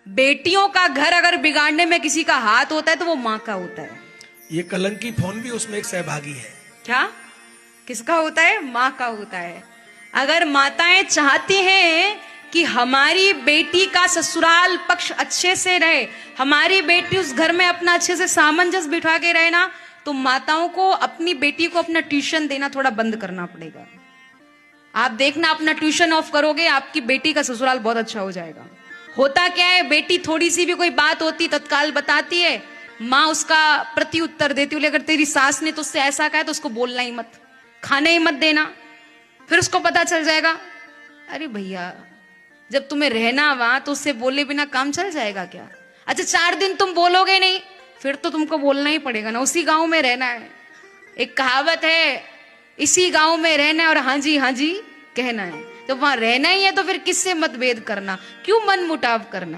बेटियों का घर अगर बिगाड़ने में किसी का हाथ होता है तो वो माँ का होता है। ये कलंकी फोन भी उसमें एक सहभागी है। क्या? किसका होता है? माँ का होता है। अगर माताएं चाहती हैं कि हमारी बेटी का ससुराल पक्ष अच्छे से रहे, हमारी बेटी उस घर में अपना अच्छे से सामंजस्य बिठा के रहे ना, तो माताओं को अपनी बेटी को अपना ट्यूशन देना थोड़ा बंद करना पड़ेगा। आप देखना, अपना ट्यूशन ऑफ करोगे, आपकी बेटी का ससुराल बहुत अच्छा हो जाएगा। होता क्या है, बेटी थोड़ी सी भी कोई बात होती तत्काल बताती है, माँ उसका प्रति उत्तर देती है। अगर तेरी सास ने तुझसे ऐसा कहा है तो उसको बोलना ही मत, खाने ही मत देना। फिर उसको पता चल जाएगा, अरे भैया जब तुम्हें रहना वहां तो उससे बोले बिना काम चल जाएगा क्या? अच्छा 4 दिन तुम बोलोगे नहीं, फिर तो तुमको बोलना ही पड़ेगा ना, उसी गांव में रहना है। एक कहावत है, इसी गांव में रहना है और हाँ जी कहना है। तो वहां रहना ही है तो फिर किससे मतभेद करना, क्यों मन मुटाव करना।